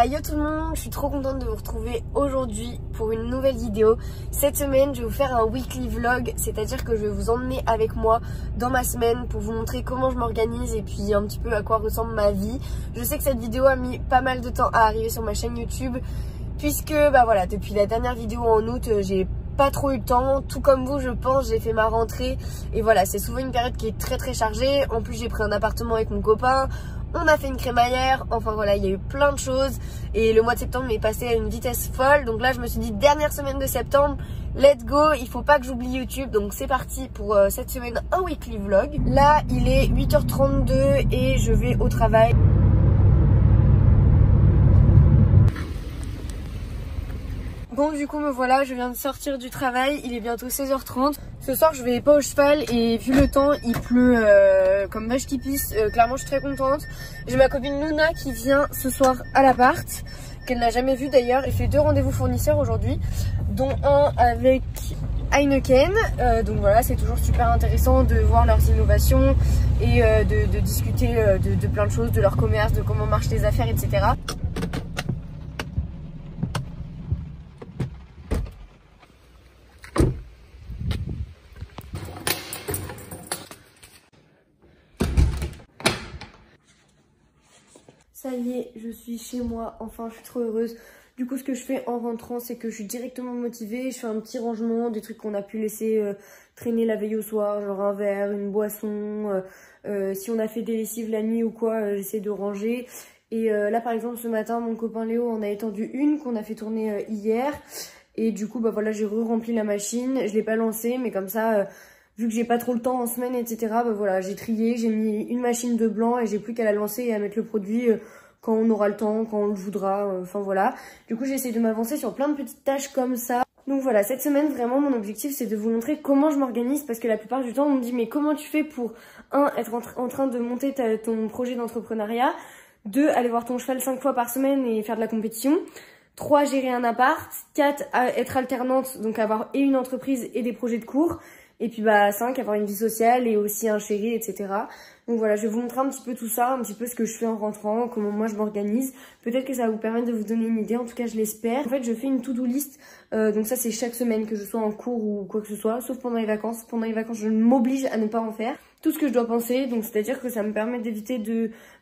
Yo tout le monde, je suis trop contente de vous retrouver aujourd'hui pour une nouvelle vidéo. Cette semaine, je vais vous faire un weekly vlog, c'est-à-dire que je vais vous emmener avec moi dans ma semaine pour vous montrer comment je m'organise et puis un petit peu à quoi ressemble ma vie. Je sais que cette vidéo a mis pas mal de temps à arriver sur ma chaîne YouTube puisque voilà, depuis la dernière vidéo en août, j'ai pas trop eu le temps, tout comme vous je pense, j'ai fait ma rentrée et voilà, c'est souvent une période qui est très chargée. En plus j'ai pris un appartement avec mon copain, on a fait une crémaillère, enfin voilà, il y a eu plein de choses et le mois de septembre est passé à une vitesse folle. Donc là je me suis dit dernière semaine de septembre, let's go, il faut pas que j'oublie YouTube. Donc c'est parti pour cette semaine, un weekly vlog. Là il est 8h32 et je vais au travail. Bon du coup me voilà, je viens de sortir du travail, il est bientôt 16h30. Ce soir je vais pas au cheval et vu le temps il pleut comme vache qui pisse, clairement je suis très contente. J'ai ma copine Luna qui vient ce soir à l'appart, qu'elle n'a jamais vu d'ailleurs. J'ai fait 2 rendez-vous fournisseurs aujourd'hui, dont un avec Heineken, donc voilà, c'est toujours super intéressant de voir leurs innovations et de discuter de plein de choses, de leur commerce, de comment marchent les affaires, etc. Ça y est, je suis chez moi, enfin je suis trop heureuse. Du coup ce que je fais en rentrant, c'est que je suis directement motivée. Je fais un petit rangement, des trucs qu'on a pu laisser traîner la veille au soir, genre un verre, une boisson. Si on a fait des lessives la nuit ou quoi, j'essaie de ranger. Et là par exemple ce matin, mon copain Léo en a étendu une qu'on a fait tourner hier. Et du coup voilà, j'ai re-rempli la machine, je l'ai pas lancée, mais comme ça... vu que j'ai pas trop le temps en semaine, etc., voilà, j'ai trié, j'ai mis une machine de blanc et j'ai plus qu'à la lancer et à mettre le produit quand on aura le temps, quand on le voudra, enfin voilà. Du coup, j'essaie de m'avancer sur plein de petites tâches comme ça. Donc voilà, cette semaine, vraiment, mon objectif, c'est de vous montrer comment je m'organise parce que la plupart du temps, on me dit, mais comment tu fais pour, 1, être en train de monter ton projet d'entrepreneuriat, 2, aller voir ton cheval 5 fois par semaine et faire de la compétition, 3, gérer un appart, 4, être alternante, donc avoir et une entreprise et des projets de cours. Et puis 5, avoir une vie sociale et aussi un chéri, etc. Donc voilà, je vais vous montrer un petit peu tout ça, un petit peu ce que je fais en rentrant, comment moi je m'organise. Peut-être que ça va vous permettre de vous donner une idée, en tout cas je l'espère. En fait, je fais une to-do list, donc ça c'est chaque semaine, que je sois en cours ou quoi que ce soit, sauf pendant les vacances. Pendant les vacances, je m'oblige à ne pas en faire. Tout ce que je dois penser, donc c'est-à-dire que ça me permet d'éviter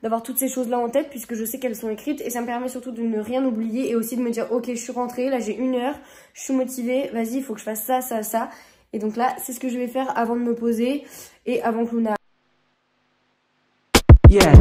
d'avoir toutes ces choses-là en tête puisque je sais qu'elles sont écrites et ça me permet surtout de ne rien oublier et aussi de me dire ok, je suis rentrée, là j'ai 1 heure, je suis motivée, vas-y, il faut que je fasse ça, ça, ça. Et donc là, c'est ce que je vais faire avant de me poser et avant que Luna... Yeah.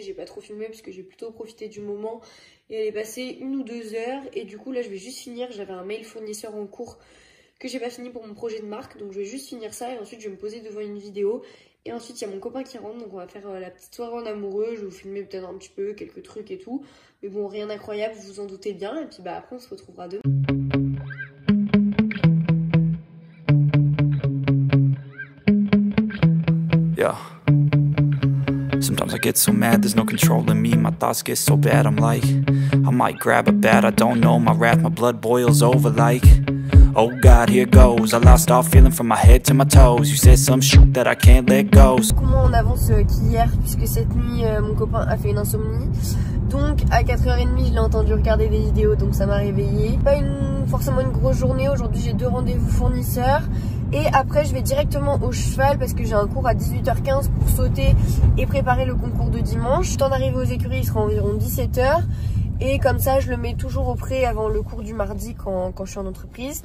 J'ai pas trop filmé parce que j'ai plutôt profité du moment et elle est passée 1 ou 2 heures et du coup là je vais juste finir. J'avais un mail fournisseur en cours que j'ai pas fini pour mon projet de marque, donc je vais juste finir ça et ensuite je vais me poser devant une vidéo et ensuite il y a mon copain qui rentre, donc on va faire la petite soirée en amoureux. Je vais vous filmer peut-être un petit peu quelques trucs et tout, mais bon, rien d'incroyable, vous vous en doutez bien. Et puis après on se retrouvera demain. Yeah. Sometimes I get so mad, there's no controlling me. My thoughts get so bad, I'm like, I might grab a bat, I don't know. My wrath, my blood boils over like, oh God, here goes. I lost all feeling from my head to my toes. You said some shit that I can't let go. Comment on avance qu'hier, puisque cette nuit, mon copain a fait une insomnie. Donc à 4h30, je l'ai entendu regarder des vidéos, donc ça m'a réveillée. Pas forcément une grosse journée, aujourd'hui j'ai 2 rendez-vous fournisseurs. Et après je vais directement au cheval parce que j'ai un cours à 18h15 pour sauter et préparer le concours de dimanche. Le temps d'arriver aux écuries il sera environ 17h. Et comme ça je le mets toujours au prêt avant le cours du mardi quand je suis en entreprise.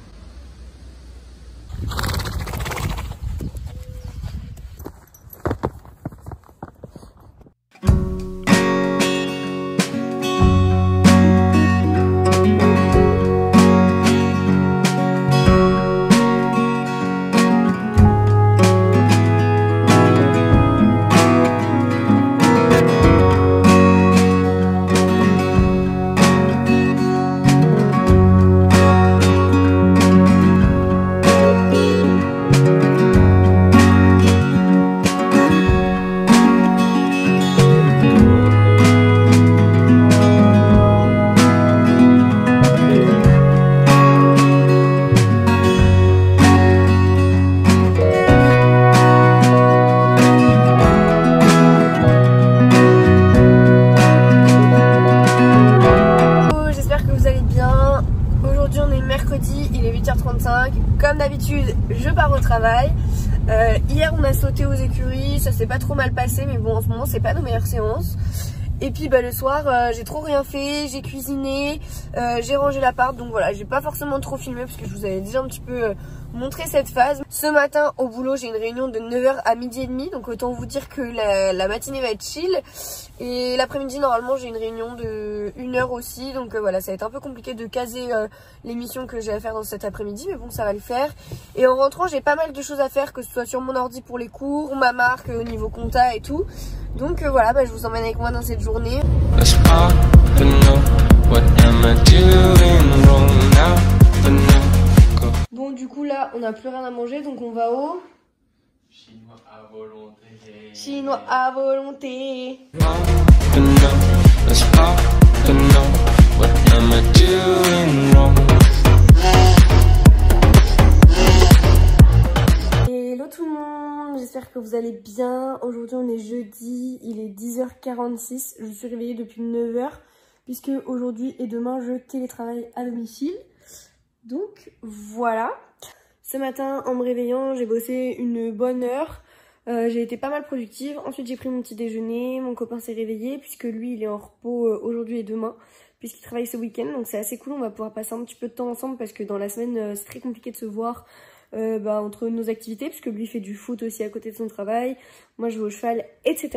mercredi, il est 8h35. Comme d'habitude, je pars au travail. Hier, on a sauté aux écuries, ça s'est pas trop mal passé, mais bon, en ce moment, c'est pas nos meilleures séances. Et puis le soir, j'ai trop rien fait, j'ai cuisiné, j'ai rangé l'appart, donc voilà, j'ai pas forcément trop filmé parce que je vous avais déjà un petit peu montré cette phase. Ce matin au boulot, j'ai une réunion de 9h à 12h30, donc autant vous dire que la matinée va être chill. Et l'après-midi, normalement, j'ai une réunion de 1h aussi, donc voilà, ça va être un peu compliqué de caser l'émission que j'ai à faire dans cet après-midi, mais bon, ça va le faire. Et en rentrant, j'ai pas mal de choses à faire, que ce soit sur mon ordi pour les cours, ma marque au niveau compta et tout. Donc voilà, je vous emmène avec moi dans cette journée. Bon, du coup là, on n'a plus rien à manger, donc on va au chinois à volonté. Chinois à volonté. Hello tout le monde, j'espère que vous allez bien. Aujourd'hui on est jeudi, il est 10h46, je suis réveillée depuis 9h puisque aujourd'hui et demain je télétravaille à domicile. Donc voilà, ce matin en me réveillant j'ai bossé une bonne heure, j'ai été pas mal productive. Ensuite j'ai pris mon petit déjeuner, mon copain s'est réveillé puisque lui il est en repos aujourd'hui et demain puisqu'il travaille ce week-end, donc c'est assez cool, on va pouvoir passer un petit peu de temps ensemble parce que dans la semaine c'est très compliqué de se voir entre nos activités puisque lui fait du foot aussi à côté de son travail, moi je vais au cheval, etc.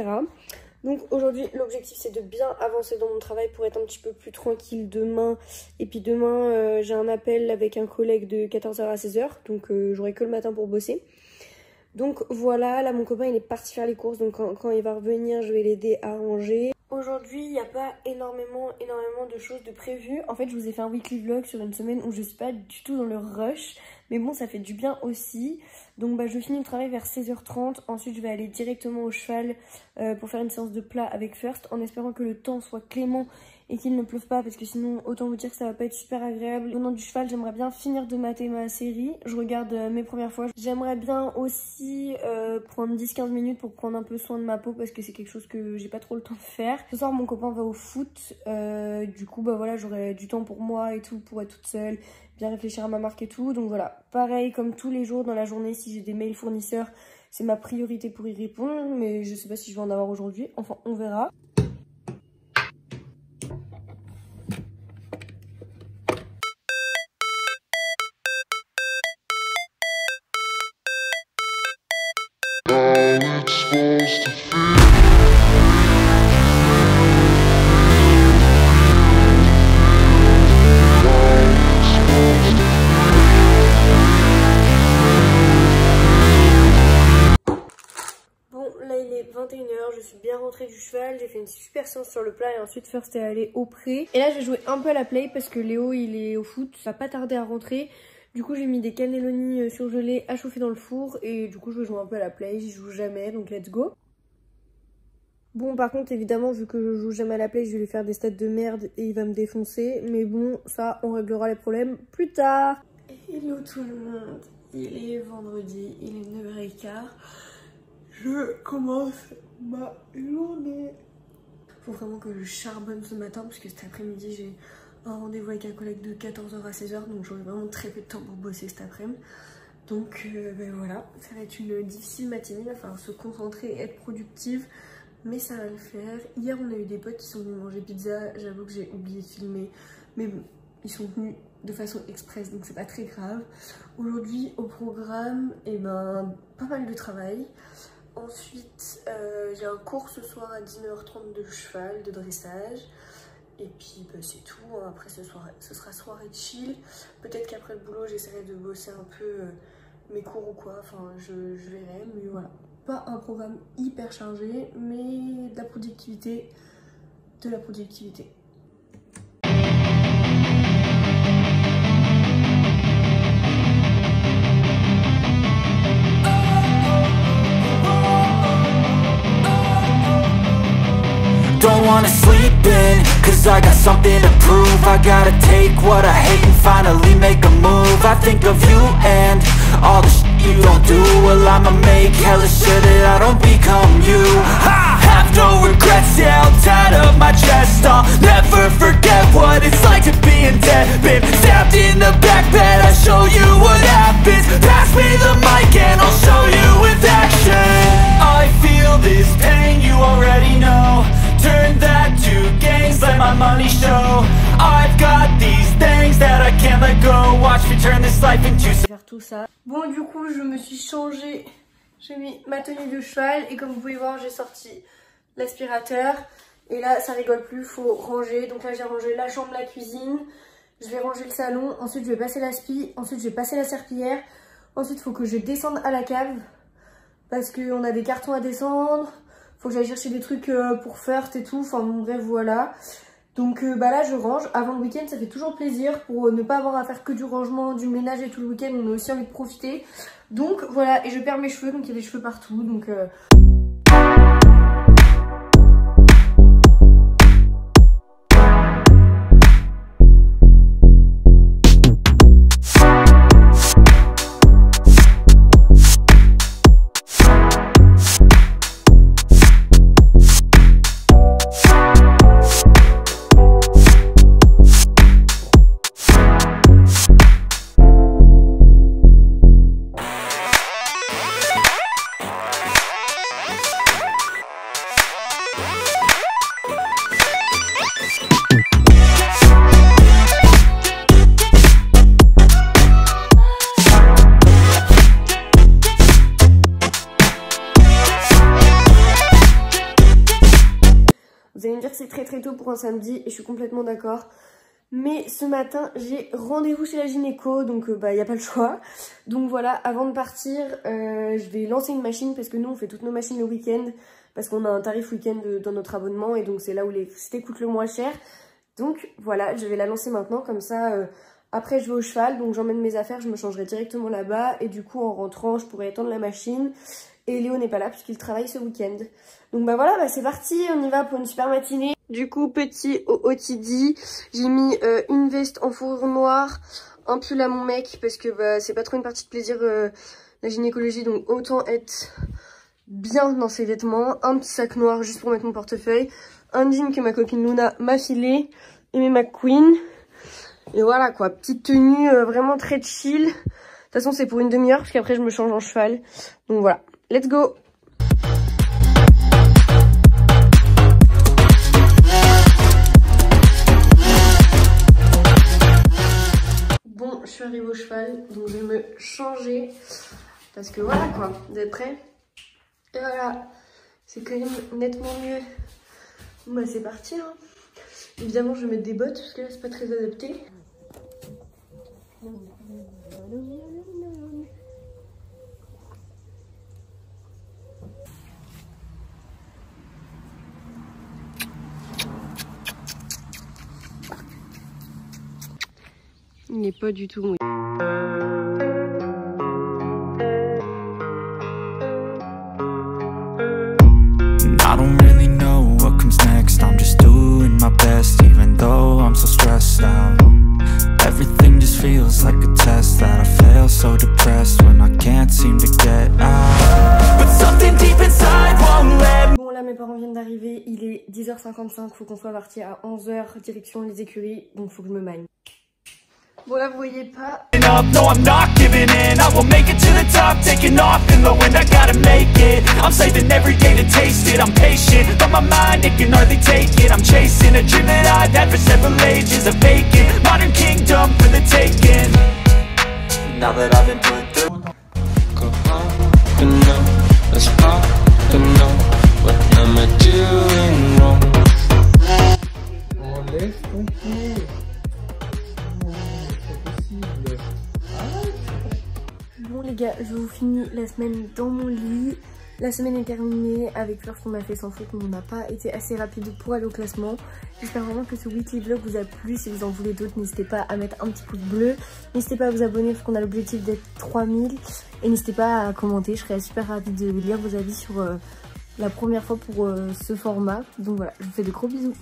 Donc aujourd'hui l'objectif c'est de bien avancer dans mon travail pour être un petit peu plus tranquille demain. Et puis demain j'ai un appel avec un collègue de 14h à 16h, donc j'aurai que le matin pour bosser. Donc voilà, là mon copain il est parti faire les courses, donc quand il va revenir je vais l'aider à ranger. Aujourd'hui il n'y a pas énormément de choses de prévues. En fait je vous ai fait un weekly vlog sur une semaine où je suis pas du tout dans le rush, mais bon ça fait du bien aussi. Donc je finis le travail vers 16h30, ensuite je vais aller directement au cheval pour faire une séance de plat avec First, en espérant que le temps soit clément et qu'il ne pleuve pas, parce que sinon autant vous dire que ça va pas être super agréable. Au nom du cheval j'aimerais bien finir de mater ma série, je regarde mes premières fois. J'aimerais bien aussi prendre 10-15 minutes pour prendre un peu soin de ma peau parce que c'est quelque chose que j'ai pas trop le temps de faire. Ce soir mon copain va au foot, du coup voilà, j'aurai du temps pour moi et tout, pour être toute seule, bien réfléchir à ma marque et tout. Donc voilà, pareil comme tous les jours dans la journée, si j'ai des mails fournisseurs c'est ma priorité pour y répondre, mais je sais pas si je vais en avoir aujourd'hui, enfin on verra. Il est 21h, je suis bien rentrée du cheval, j'ai fait une super séance sur le plat et ensuite First est allé au pré. Et là j'ai joué un peu à la play parce que Léo il est au foot, ça va pas tarder à rentrer. Du coup j'ai mis des cannelloni surgelés à chauffer dans le four et du coup je vais jouer un peu à la play, j'y joue jamais donc let's go. Bon par contre évidemment vu que je joue jamais à la play je vais lui faire des stats de merde et il va me défoncer, mais bon ça on réglera les problèmes plus tard. Hello tout le monde, il est vendredi, il est 9h15. Je commence ma journée. Faut vraiment que je charbonne ce matin parce que cet après-midi j'ai un rendez-vous avec un collègue de 14h à 16h, donc j'aurai vraiment très peu de temps pour bosser cet après-midi. Donc voilà, ça va être une difficile matinée, il va falloir se concentrer et être productive, mais ça va le faire. Hier on a eu des potes qui sont venus manger pizza, j'avoue que j'ai oublié de filmer, mais bon, ils sont venus de façon express donc c'est pas très grave. Aujourd'hui au programme, pas mal de travail. Ensuite, j'ai un cours ce soir à 19h30 de cheval, de dressage. Et puis c'est tout, après ce sera soirée chill. Peut-être qu'après le boulot j'essaierai de bosser un peu mes cours ou quoi, enfin je verrai. Mais voilà, pas un programme hyper chargé, mais de la productivité. Don't wanna sleep in, cause I got something to prove. I gotta take what I hate and finally make a move. I think of you and all the you don't do, well I'ma make hella sure that I don't become you. I have no regrets, yeah, I'll tie up my chest. I'll never forget what it's like to be in debt. Been stabbed in the back bed, I'll show you what happens. Pass me the mic and I'll show you with action. I feel this pain, you already know. Turn that to gains, let my money show. I've got these things that I can't let go. Watch me turn this life into... Faire tout ça. Bon, du coup, je me suis changée. J'ai mis ma tenue de cheval et comme vous pouvez voir, j'ai sorti l'aspirateur. Et là, ça rigole plus, faut ranger. Donc là, j'ai rangé la chambre, la cuisine. Je vais ranger le salon. Ensuite, je vais passer l'aspi. Ensuite, je vais passer la serpillière. Ensuite, il faut que je descende à la cave parce qu'on a des cartons à descendre. Faut que j'aille chercher des trucs pour First et tout. Enfin, bon, bref, voilà. Donc bah là, je range. Avant le week-end, ça fait toujours plaisir pour ne pas avoir à faire que du rangement, du ménage et tout le week-end. On a aussi envie de profiter. Donc voilà, et je perds mes cheveux, donc il y a des cheveux partout. Donc vous allez me dire que c'est très tôt pour un samedi et je suis complètement d'accord. Mais ce matin, j'ai rendez-vous chez la gynéco, donc bah y a pas le choix. Donc voilà, avant de partir, je vais lancer une machine parce que nous on fait toutes nos machines le week-end. Parce qu'on a un tarif week-end dans notre abonnement et donc c'est là où l'électricité coûte le moins cher. Donc voilà, je vais la lancer maintenant, comme ça après je vais au cheval, donc j'emmène mes affaires, je me changerai directement là-bas. Et du coup en rentrant, je pourrai étendre la machine. Et Léo n'est pas là puisqu'il travaille ce week-end. Donc bah voilà, bah c'est parti, on y va pour une super matinée. Du coup, petit OOTD, j'ai mis une veste en fourrure noire, un pull à mon mec parce que bah, c'est pas trop une partie de plaisir la gynécologie, donc autant être bien dans ses vêtements. Un petit sac noir juste pour mettre mon portefeuille, un jean que ma copine Luna m'a filé et mes McQueen. Et voilà quoi, petite tenue vraiment très chill. De toute façon c'est pour une demi-heure parce qu'après je me change en cheval. Donc voilà, let's go. Bon, je suis arrivée au cheval, donc je vais me changer. Parce que voilà quoi, vous êtes prêts? Et voilà, c'est quand même nettement mieux. Bon bah c'est parti hein. Évidemment je vais mettre des bottes parce que là c'est pas très adapté. Il n'est pas du tout mouillé. I don't really know what comes next. I'm just doing my best, even though I'm so stressed out. Everything just feels like a test that I fail, so depressed when I can't seem to get out. But something deep inside won't let me. Bon là mes parents viennent d'arriver, il est 10h55, faut qu'on soit parti à 11h direction les écuries, donc faut que je me magne. Bon là vous voyez pas. No, I'm not giving in. I will make it to the top, taking off in the wind. I gotta make it. I'm saving every day to taste it. I'm patient, but my mind it can hardly take it. I'm chasing a dream that I've had for several ages. A vacant modern kingdom for the taking. Now that I've been put through. Go home, but no, let's pop, but no, what am I doing wrong? Oh, laisse tomber. Bon les gars, je vous finis la semaine dans mon lit. La semaine est terminée avec First, on a fait sans faute, mais on n'a pas été assez rapide pour aller au classement. J'espère vraiment que ce weekly vlog vous a plu. Si vous en voulez d'autres, n'hésitez pas à mettre un petit pouce bleu. N'hésitez pas à vous abonner parce qu'on a l'objectif d'être 3000. Et n'hésitez pas à commenter, je serais super ravie de lire vos avis sur la première fois pour ce format. Donc voilà, je vous fais de gros bisous.